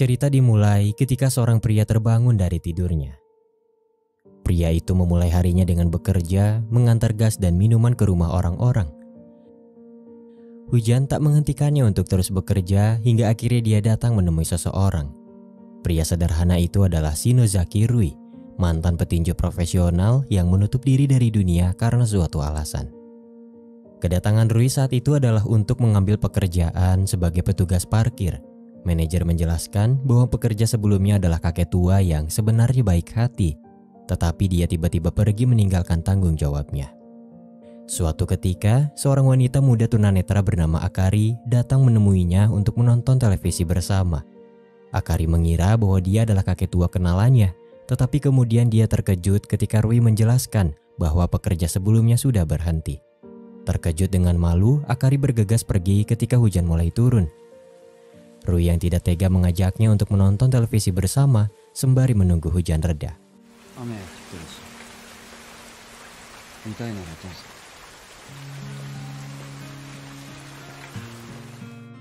Cerita dimulai ketika seorang pria terbangun dari tidurnya. Pria itu memulai harinya dengan bekerja, mengantar gas dan minuman ke rumah orang-orang. Hujan tak menghentikannya untuk terus bekerja hingga akhirnya dia datang menemui seseorang. Pria sederhana itu adalah Shinozaki Rui, mantan petinju profesional yang menutup diri dari dunia karena suatu alasan. Kedatangan Rui saat itu adalah untuk mengambil pekerjaan sebagai petugas parkir. Manajer menjelaskan bahwa pekerja sebelumnya adalah kakek tua yang sebenarnya baik hati, tetapi dia tiba-tiba pergi meninggalkan tanggung jawabnya. Suatu ketika, seorang wanita muda tunanetra bernama Akari datang menemuinya untuk menonton televisi bersama. Akari mengira bahwa dia adalah kakek tua kenalannya, tetapi kemudian dia terkejut ketika Rui menjelaskan bahwa pekerja sebelumnya sudah berhenti. Terkejut dengan malu, Akari bergegas pergi ketika hujan mulai turun. Rui yang tidak tega mengajaknya untuk menonton televisi bersama sembari menunggu hujan reda.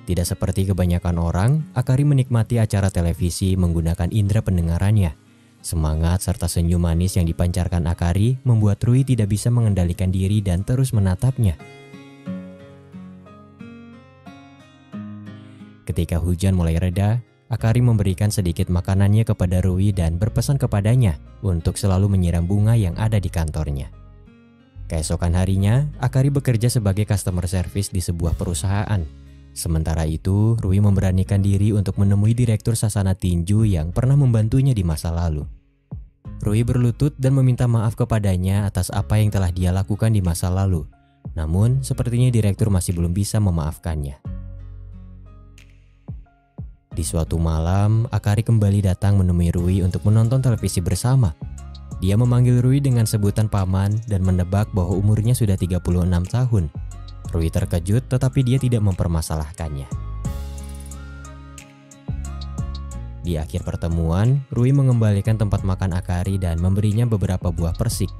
Tidak seperti kebanyakan orang, Akari menikmati acara televisi menggunakan indera pendengarannya. Semangat serta senyum manis yang dipancarkan Akari membuat Rui tidak bisa mengendalikan diri dan terus menatapnya. Ketika hujan mulai reda, Akari memberikan sedikit makanannya kepada Rui dan berpesan kepadanya untuk selalu menyiram bunga yang ada di kantornya. Keesokan harinya, Akari bekerja sebagai customer service di sebuah perusahaan. Sementara itu, Rui memberanikan diri untuk menemui direktur sasana tinju yang pernah membantunya di masa lalu. Rui berlutut dan meminta maaf kepadanya atas apa yang telah dia lakukan di masa lalu. Namun, sepertinya direktur masih belum bisa memaafkannya. Di suatu malam, Akari kembali datang menemui Rui untuk menonton televisi bersama. Dia memanggil Rui dengan sebutan paman dan menebak bahwa umurnya sudah 36 tahun. Rui terkejut tetapi dia tidak mempermasalahkannya. Di akhir pertemuan, Rui mengembalikan tempat makan Akari dan memberinya beberapa buah persik.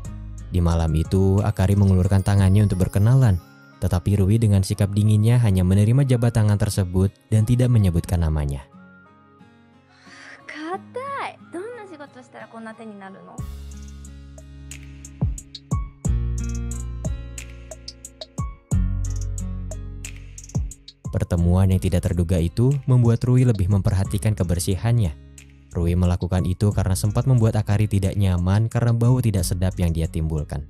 Di malam itu, Akari mengulurkan tangannya untuk berkenalan. Tetapi Rui dengan sikap dinginnya hanya menerima jabat tangan tersebut dan tidak menyebutkan namanya. Pertemuan yang tidak terduga itu membuat Rui lebih memperhatikan kebersihannya. Rui melakukan itu karena sempat membuat Akari tidak nyaman karena bau tidak sedap yang dia timbulkan.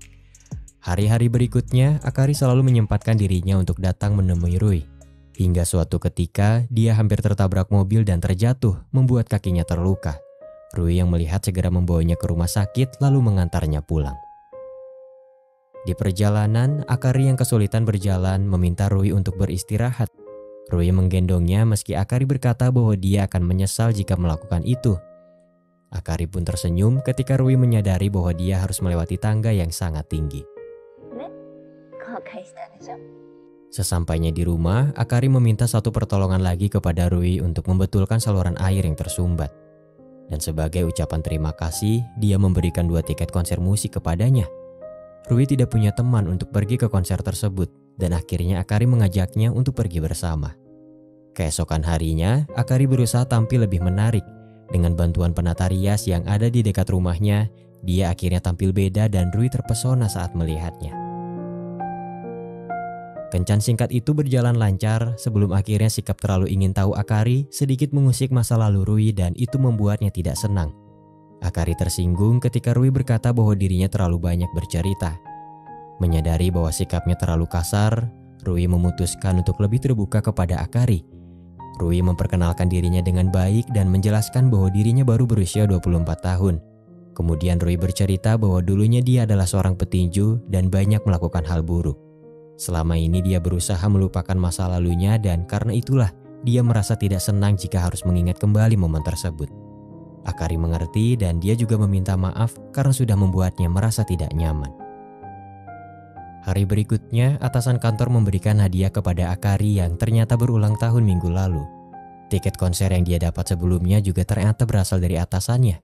Hari-hari berikutnya, Akari selalu menyempatkan dirinya untuk datang menemui Rui. Hingga suatu ketika, dia hampir tertabrak mobil dan terjatuh, membuat kakinya terluka. Rui yang melihat segera membawanya ke rumah sakit lalu mengantarnya pulang. Di perjalanan, Akari yang kesulitan berjalan meminta Rui untuk beristirahat. Rui menggendongnya meski Akari berkata bahwa dia akan menyesal jika melakukan itu. Akari pun tersenyum ketika Rui menyadari bahwa dia harus melewati tangga yang sangat tinggi. Sesampainya di rumah, Akari meminta satu pertolongan lagi kepada Rui untuk membetulkan saluran air yang tersumbat. Dan sebagai ucapan terima kasih, dia memberikan 2 tiket konser musik kepadanya. Rui tidak punya teman untuk pergi ke konser tersebut, dan akhirnya Akari mengajaknya untuk pergi bersama. Keesokan harinya, Akari berusaha tampil lebih menarik. Dengan bantuan penata rias yang ada di dekat rumahnya, dia akhirnya tampil beda dan Rui terpesona saat melihatnya. Kencan singkat itu berjalan lancar sebelum akhirnya sikap terlalu ingin tahu Akari sedikit mengusik masa lalu Rui dan itu membuatnya tidak senang. Akari tersinggung ketika Rui berkata bahwa dirinya terlalu banyak bercerita. Menyadari bahwa sikapnya terlalu kasar, Rui memutuskan untuk lebih terbuka kepada Akari. Rui memperkenalkan dirinya dengan baik dan menjelaskan bahwa dirinya baru berusia 24 tahun. Kemudian Rui bercerita bahwa dulunya dia adalah seorang petinju dan banyak melakukan hal buruk. Selama ini dia berusaha melupakan masa lalunya dan karena itulah dia merasa tidak senang jika harus mengingat kembali momen tersebut. Akari mengerti dan dia juga meminta maaf karena sudah membuatnya merasa tidak nyaman. Hari berikutnya, atasan kantor memberikan hadiah kepada Akari yang ternyata berulang tahun minggu lalu. Tiket konser yang dia dapat sebelumnya juga ternyata berasal dari atasannya.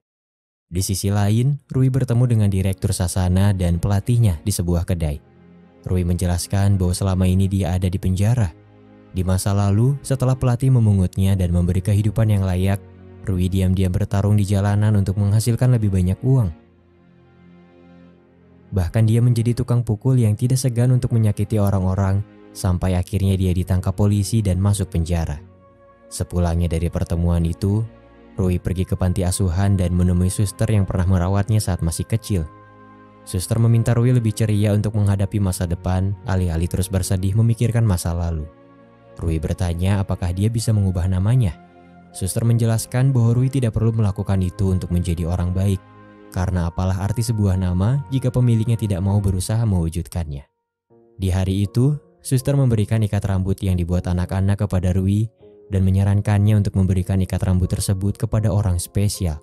Di sisi lain, Rui bertemu dengan direktur sasana dan pelatihnya di sebuah kedai. Rui menjelaskan bahwa selama ini dia ada di penjara. Di masa lalu, setelah pelatih memungutnya dan memberi kehidupan yang layak, Rui diam-diam bertarung di jalanan untuk menghasilkan lebih banyak uang. Bahkan dia menjadi tukang pukul yang tidak segan untuk menyakiti orang-orang, sampai akhirnya dia ditangkap polisi dan masuk penjara. Sepulangnya dari pertemuan itu, Rui pergi ke panti asuhan dan menemui suster yang pernah merawatnya saat masih kecil. Suster meminta Rui lebih ceria untuk menghadapi masa depan, alih-alih terus bersedih memikirkan masa lalu. Rui bertanya apakah dia bisa mengubah namanya. Suster menjelaskan bahwa Rui tidak perlu melakukan itu untuk menjadi orang baik, karena apalah arti sebuah nama jika pemiliknya tidak mau berusaha mewujudkannya. Di hari itu, suster memberikan ikat rambut yang dibuat anak-anak kepada Rui dan menyarankannya untuk memberikan ikat rambut tersebut kepada orang spesial.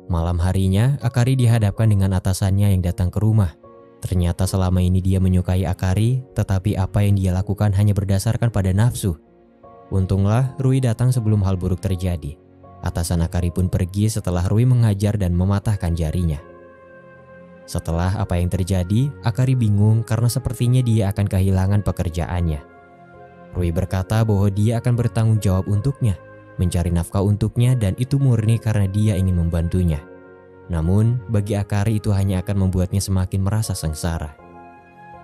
Malam harinya, Akari dihadapkan dengan atasannya yang datang ke rumah. Ternyata selama ini dia menyukai Akari, tetapi apa yang dia lakukan hanya berdasarkan pada nafsu. Untunglah Rui datang sebelum hal buruk terjadi. Atasan Akari pun pergi setelah Rui mengajar dan mematahkan jarinya. Setelah apa yang terjadi, Akari bingung karena sepertinya dia akan kehilangan pekerjaannya. Rui berkata bahwa dia akan bertanggung jawab untuknya, mencari nafkah untuknya, dan itu murni karena dia ingin membantunya. Namun, bagi Akari itu hanya akan membuatnya semakin merasa sengsara.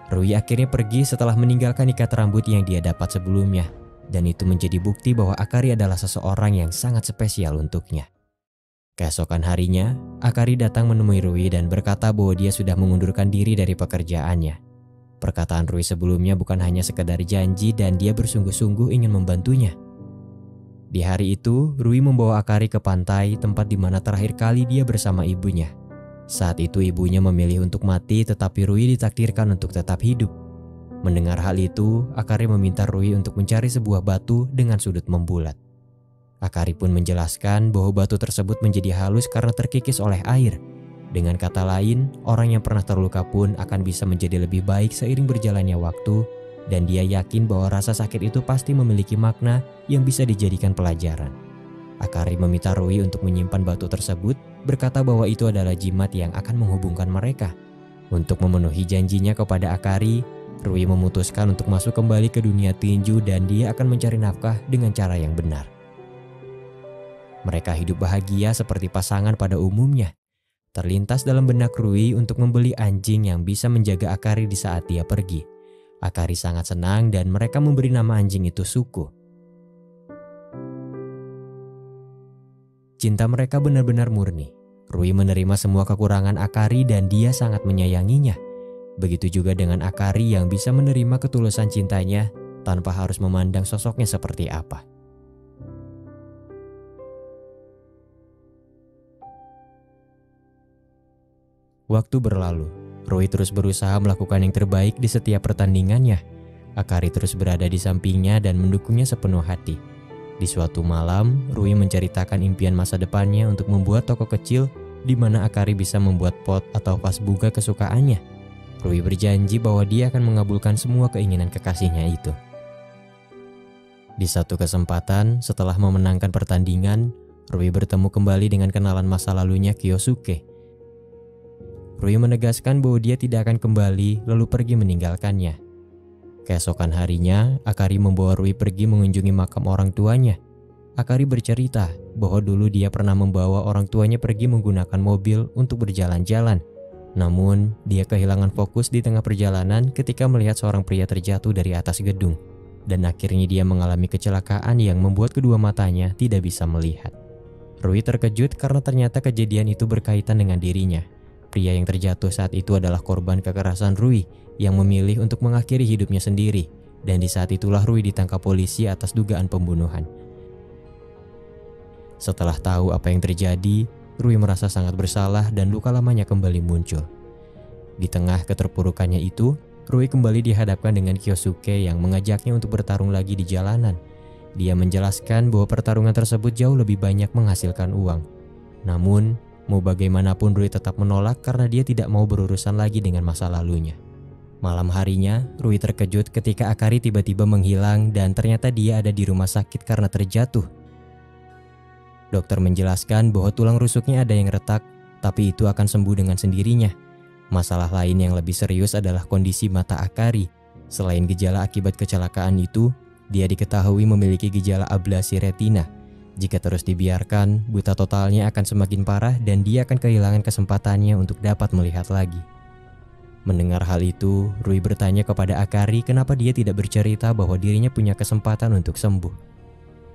Rui akhirnya pergi setelah meninggalkan ikat rambut yang dia dapat sebelumnya, dan itu menjadi bukti bahwa Akari adalah seseorang yang sangat spesial untuknya. Keesokan harinya, Akari datang menemui Rui dan berkata bahwa dia sudah mengundurkan diri dari pekerjaannya. Perkataan Rui sebelumnya bukan hanya sekedar janji dan dia bersungguh-sungguh ingin membantunya. Di hari itu, Rui membawa Akari ke pantai, tempat di mana terakhir kali dia bersama ibunya. Saat itu ibunya memilih untuk mati, tetapi Rui ditakdirkan untuk tetap hidup. Mendengar hal itu, Akari meminta Rui untuk mencari sebuah batu dengan sudut membulat. Akari pun menjelaskan bahwa batu tersebut menjadi halus karena terkikis oleh air. Dengan kata lain, orang yang pernah terluka pun akan bisa menjadi lebih baik seiring berjalannya waktu, dan dia yakin bahwa rasa sakit itu pasti memiliki makna yang bisa dijadikan pelajaran. Akari meminta Rui untuk menyimpan batu tersebut, berkata bahwa itu adalah jimat yang akan menghubungkan mereka. Untuk memenuhi janjinya kepada Akari, Rui memutuskan untuk masuk kembali ke dunia tinju dan dia akan mencari nafkah dengan cara yang benar. Mereka hidup bahagia seperti pasangan pada umumnya. Terlintas dalam benak Rui untuk membeli anjing yang bisa menjaga Akari di saat dia pergi. Akari sangat senang dan mereka memberi nama anjing itu Suku. Cinta mereka benar-benar murni. Rui menerima semua kekurangan Akari dan dia sangat menyayanginya. Begitu juga dengan Akari yang bisa menerima ketulusan cintanya tanpa harus memandang sosoknya seperti apa. Waktu berlalu, Rui terus berusaha melakukan yang terbaik di setiap pertandingannya. Akari terus berada di sampingnya dan mendukungnya sepenuh hati. Di suatu malam, Rui menceritakan impian masa depannya untuk membuat toko kecil di mana Akari bisa membuat pot atau vas bunga kesukaannya. Rui berjanji bahwa dia akan mengabulkan semua keinginan kekasihnya itu. Di satu kesempatan, setelah memenangkan pertandingan, Rui bertemu kembali dengan kenalan masa lalunya Kyosuke. Rui menegaskan bahwa dia tidak akan kembali lalu pergi meninggalkannya. Keesokan harinya, Akari membawa Rui pergi mengunjungi makam orang tuanya. Akari bercerita bahwa dulu dia pernah membawa orang tuanya pergi menggunakan mobil untuk berjalan-jalan. Namun, dia kehilangan fokus di tengah perjalanan ketika melihat seorang pria terjatuh dari atas gedung. Dan akhirnya dia mengalami kecelakaan yang membuat kedua matanya tidak bisa melihat. Rui terkejut karena ternyata kejadian itu berkaitan dengan dirinya. Pria yang terjatuh saat itu adalah korban kekerasan Rui yang memilih untuk mengakhiri hidupnya sendiri. Dan di saat itulah Rui ditangkap polisi atas dugaan pembunuhan. Setelah tahu apa yang terjadi, Rui merasa sangat bersalah dan luka lamanya kembali muncul. Di tengah keterpurukannya itu, Rui kembali dihadapkan dengan Kyosuke yang mengajaknya untuk bertarung lagi di jalanan. Dia menjelaskan bahwa pertarungan tersebut jauh lebih banyak menghasilkan uang. Namun, mau bagaimanapun Rui tetap menolak karena dia tidak mau berurusan lagi dengan masa lalunya. Malam harinya, Rui terkejut ketika Akari tiba-tiba menghilang dan ternyata dia ada di rumah sakit karena terjatuh. Dokter menjelaskan bahwa tulang rusuknya ada yang retak, tapi itu akan sembuh dengan sendirinya. Masalah lain yang lebih serius adalah kondisi mata Akari. Selain gejala akibat kecelakaan itu, dia diketahui memiliki gejala ablasi retina. Jika terus dibiarkan, buta totalnya akan semakin parah dan dia akan kehilangan kesempatannya untuk dapat melihat lagi. Mendengar hal itu, Rui bertanya kepada Akari kenapa dia tidak bercerita bahwa dirinya punya kesempatan untuk sembuh.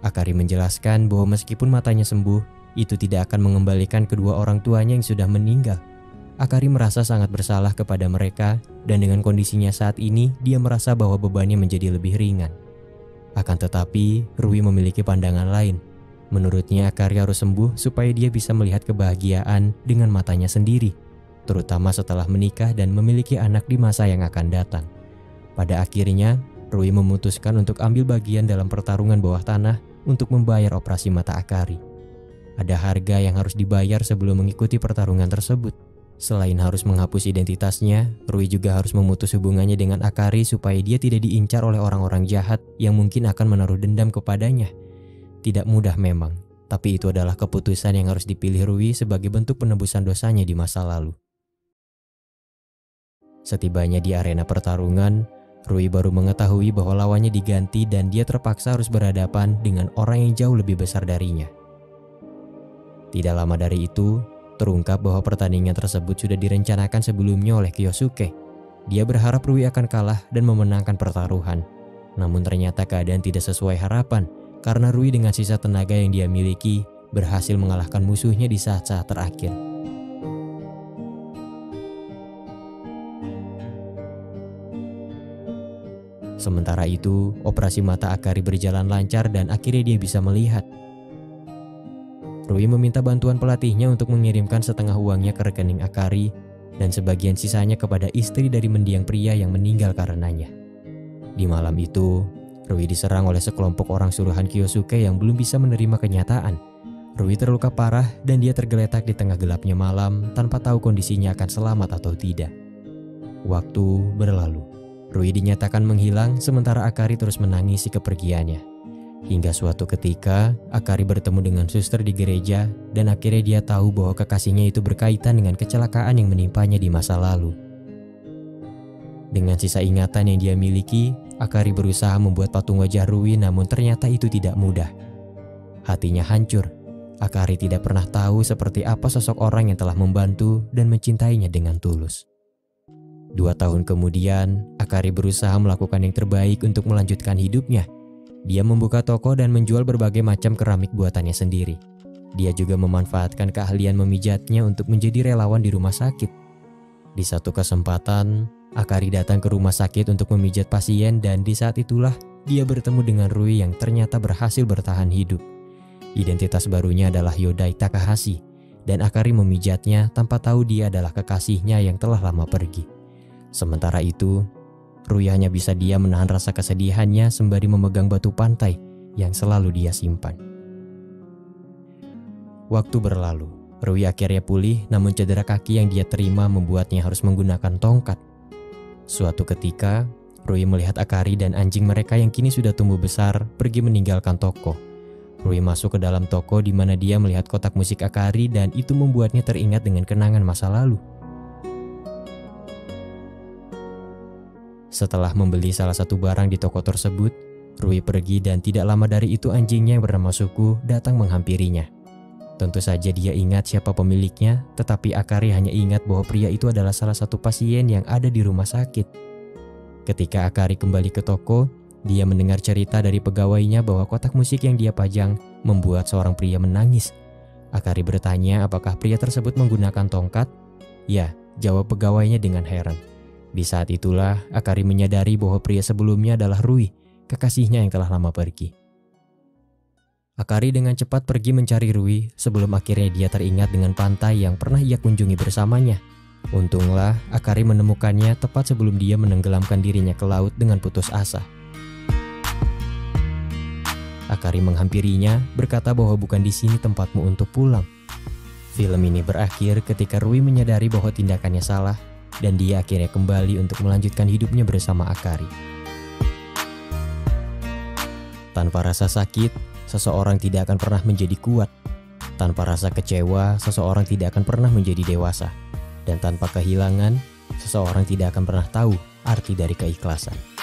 Akari menjelaskan bahwa meskipun matanya sembuh, itu tidak akan mengembalikan kedua orang tuanya yang sudah meninggal. Akari merasa sangat bersalah kepada mereka dan dengan kondisinya saat ini, dia merasa bahwa bebannya menjadi lebih ringan. Akan tetapi, Rui memiliki pandangan lain. Menurutnya Akari harus sembuh supaya dia bisa melihat kebahagiaan dengan matanya sendiri, terutama setelah menikah dan memiliki anak di masa yang akan datang. Pada akhirnya, Rui memutuskan untuk ambil bagian dalam pertarungan bawah tanah untuk membayar operasi mata Akari. Ada harga yang harus dibayar sebelum mengikuti pertarungan tersebut. Selain harus menghapus identitasnya, Rui juga harus memutus hubungannya dengan Akari supaya dia tidak diincar oleh orang-orang jahat yang mungkin akan menaruh dendam kepadanya. Tidak mudah memang, tapi itu adalah keputusan yang harus dipilih Rui sebagai bentuk penebusan dosanya di masa lalu. Setibanya di arena pertarungan, Rui baru mengetahui bahwa lawannya diganti dan dia terpaksa harus berhadapan dengan orang yang jauh lebih besar darinya. Tidak lama dari itu, terungkap bahwa pertandingan tersebut sudah direncanakan sebelumnya oleh Kyosuke. Dia berharap Rui akan kalah dan memenangkan pertaruhan. Namun ternyata keadaan tidak sesuai harapan karena Rui dengan sisa tenaga yang dia miliki berhasil mengalahkan musuhnya di saat-saat terakhir. Sementara itu, operasi mata Akari berjalan lancar dan akhirnya dia bisa melihat. Rui meminta bantuan pelatihnya untuk mengirimkan setengah uangnya ke rekening Akari dan sebagian sisanya kepada istri dari mendiang pria yang meninggal karenanya. Di malam itu, Rui diserang oleh sekelompok orang suruhan Kyosuke yang belum bisa menerima kenyataan. Rui terluka parah dan dia tergeletak di tengah gelapnya malam tanpa tahu kondisinya akan selamat atau tidak. Waktu berlalu. Rui dinyatakan menghilang sementara Akari terus menangisi kepergiannya. Hingga suatu ketika, Akari bertemu dengan suster di gereja dan akhirnya dia tahu bahwa kekasihnya itu berkaitan dengan kecelakaan yang menimpanya di masa lalu. Dengan sisa ingatan yang dia miliki, Akari berusaha membuat patung wajah Rui namun ternyata itu tidak mudah. Hatinya hancur. Akari tidak pernah tahu seperti apa sosok orang yang telah membantu dan mencintainya dengan tulus. 2 tahun kemudian, Akari berusaha melakukan yang terbaik untuk melanjutkan hidupnya. Dia membuka toko dan menjual berbagai macam keramik buatannya sendiri. Dia juga memanfaatkan keahlian memijatnya untuk menjadi relawan di rumah sakit. Di satu kesempatan, Akari datang ke rumah sakit untuk memijat pasien dan di saat itulah dia bertemu dengan Rui yang ternyata berhasil bertahan hidup. Identitas barunya adalah Yodai Takahashi dan Akari memijatnya tanpa tahu dia adalah kekasihnya yang telah lama pergi. Sementara itu, Rui hanya bisa diam menahan rasa kesedihannya sembari memegang batu pantai yang selalu dia simpan. Waktu berlalu, Rui akhirnya pulih namun cedera kaki yang dia terima membuatnya harus menggunakan tongkat. Suatu ketika, Rui melihat Akari dan anjing mereka yang kini sudah tumbuh besar pergi meninggalkan toko. Rui masuk ke dalam toko di mana dia melihat kotak musik Akari dan itu membuatnya teringat dengan kenangan masa lalu. Setelah membeli salah satu barang di toko tersebut, Rui pergi dan tidak lama dari itu anjingnya yang bernama Suku datang menghampirinya. Tentu saja dia ingat siapa pemiliknya, tetapi Akari hanya ingat bahwa pria itu adalah salah satu pasien yang ada di rumah sakit. Ketika Akari kembali ke toko, dia mendengar cerita dari pegawainya bahwa kotak musik yang dia pajang membuat seorang pria menangis. Akari bertanya apakah pria tersebut menggunakan tongkat? Ya, jawab pegawainya dengan heran. Di saat itulah Akari menyadari bahwa pria sebelumnya adalah Rui, kekasihnya yang telah lama pergi. Akari dengan cepat pergi mencari Rui sebelum akhirnya dia teringat dengan pantai yang pernah ia kunjungi bersamanya. Untunglah Akari menemukannya tepat sebelum dia menenggelamkan dirinya ke laut dengan putus asa. Akari menghampirinya berkata bahwa bukan di sini tempatmu untuk pulang. Film ini berakhir ketika Rui menyadari bahwa tindakannya salah dan dia akhirnya kembali untuk melanjutkan hidupnya bersama Akari. Tanpa rasa sakit, seseorang tidak akan pernah menjadi kuat. Tanpa rasa kecewa, seseorang tidak akan pernah menjadi dewasa. Dan tanpa kehilangan, seseorang tidak akan pernah tahu arti dari keikhlasan.